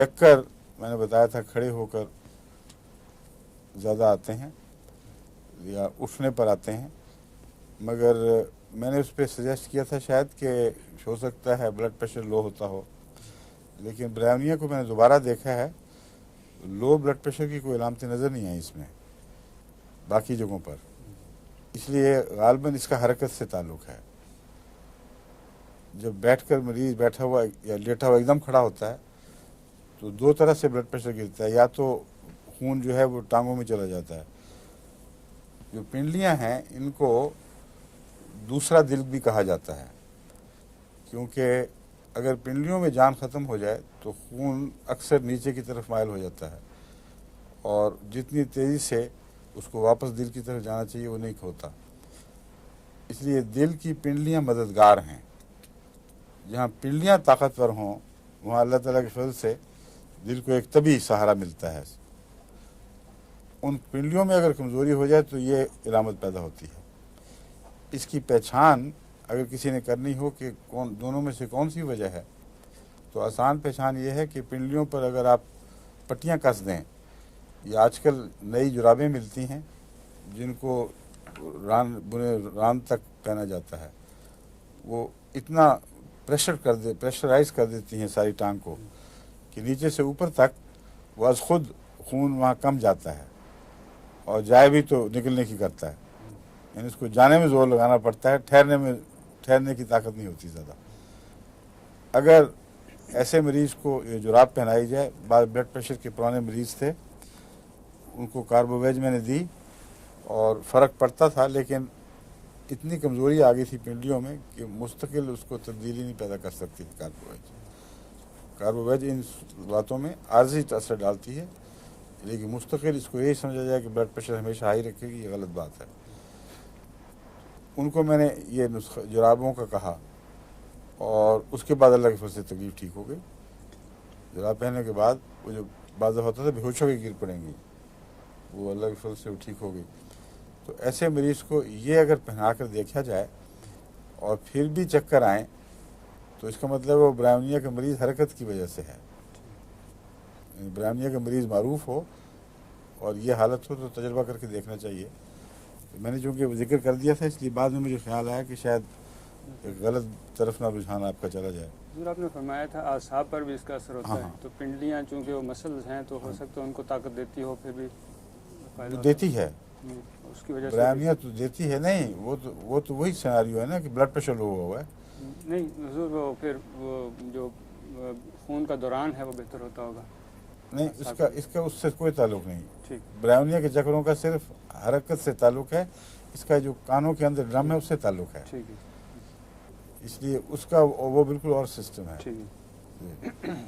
चक्कर मैंने बताया था खड़े होकर ज़्यादा आते हैं या उठने पर आते हैं, मगर मैंने उस पर सजेस्ट किया था शायद कि हो सकता है ब्लड प्रेशर लो होता हो, लेकिन ब्राउनिया को मैंने दोबारा देखा है, लो ब्लड प्रेशर की कोई अलामतें नज़र नहीं आई इसमें बाकी जगहों पर। इसलिए गालबन इसका हरकत से ताल्लुक़ है। जब बैठकर मरीज़ बैठा हुआ या लेटा हुआ एकदम खड़ा होता है तो दो तरह से ब्लड प्रेशर गिरता है, या तो खून जो है वो टांगों में चला जाता है। जो पिंडलियां हैं इनको दूसरा दिल भी कहा जाता है, क्योंकि अगर पिंडलियों में जान ख़त्म हो जाए तो खून अक्सर नीचे की तरफ माइल हो जाता है और जितनी तेज़ी से उसको वापस दिल की तरफ जाना चाहिए वो नहीं होता। इसलिए दिल की पिंडलियां मददगार हैं। जहाँ पिंडलियां ताकतवर हों वहाँ अल्लाह ताला के फजल से दिल को एक तभी सहारा मिलता है। उन पिंडलियों में अगर कमज़ोरी हो जाए तो ये इलामत पैदा होती है। इसकी पहचान अगर किसी ने करनी हो कि कौन दोनों में से कौन सी वजह है, तो आसान पहचान ये है कि पिंडलियों पर अगर आप पट्टियाँ कस दें, या आजकल नई जुराबें मिलती हैं जिनको रान तक पहना जाता है, वो इतना प्रेशराइज कर देती हैं सारी टांग को कि नीचे से ऊपर तक वह खुद खून वहाँ कम जाता है और जाए भी तो निकलने की करता है। यानी इसको जाने में ज़ोर लगाना पड़ता है, ठहरने की ताकत नहीं होती ज़्यादा। अगर ऐसे मरीज़ को ये जुराब पहनाई जाए, बाद ब्लड प्रेशर के पुराने मरीज़ थे उनको कार्बोवेज मैंने दी और फ़र्क पड़ता था, लेकिन इतनी कमज़ोरी आ गई थी पिंडलियों में कि मुस्तकिल उसको तब्दीली नहीं पैदा कर सकती थी कार्बोवेज इन बातों में आर्जी असर डालती है, लेकिन मुस्तकिल इसको यही समझा जाए कि ब्लड प्रेशर हमेशा हाई रखेगी, ये गलत बात है। उनको मैंने ये नुस्खा जुराबों का कहा और उसके बाद अल्लाह के फजल से तकलीफ़ ठीक हो गई। जुराब पहनने के बाद वो जो बाज़ होता था बेहोश होकर गिर पड़ेंगी, वो अल्लाह के फजल से वो ठीक हो गई। तो ऐसे मरीज़ को ये अगर पहना कर देखा जाए और फिर भी चक्कर आए तो इसका मतलब वो ब्राउनिया का मरीज़ हरकत की वजह से है। ब्राउनिया का मरीज़ मारूफ हो और ये हालत हो तो तजर्बा करके देखना चाहिए। तो मैंने चूँकि जिक्र कर दिया था इसलिए बाद में मुझे ख्याल आया कि शायद एक गलत तरफ ना रुझान आपका चला जाए। हजूर आपने फरमाया था आसाब पर भी इसका असर होता है, तो पिंडलियाँ चूँकि वो मसल्स हैं तो हो सकता है उनको ताकत देती हो, फिर भी देती है उसकी वजह से ब्राउनिया तो देती है। नहीं, वो तो वही सिनेरियो है ना कि ब्लड प्रेशर लो हुआ है। नहीं हुजूर, वो फिर वो जो खून का दौरान है वो बेहतर होता होगा। नहीं, इसका उससे कोई ताल्लुक नहीं। ठीक, ब्राउनिया के चक्करों का सिर्फ हरकत से ताल्लुक है, इसका जो कानों के अंदर ड्रम है उससे ताल्लुक है। ठीक है, इसलिए उसका वो बिल्कुल और सिस्टम है। ठीक है।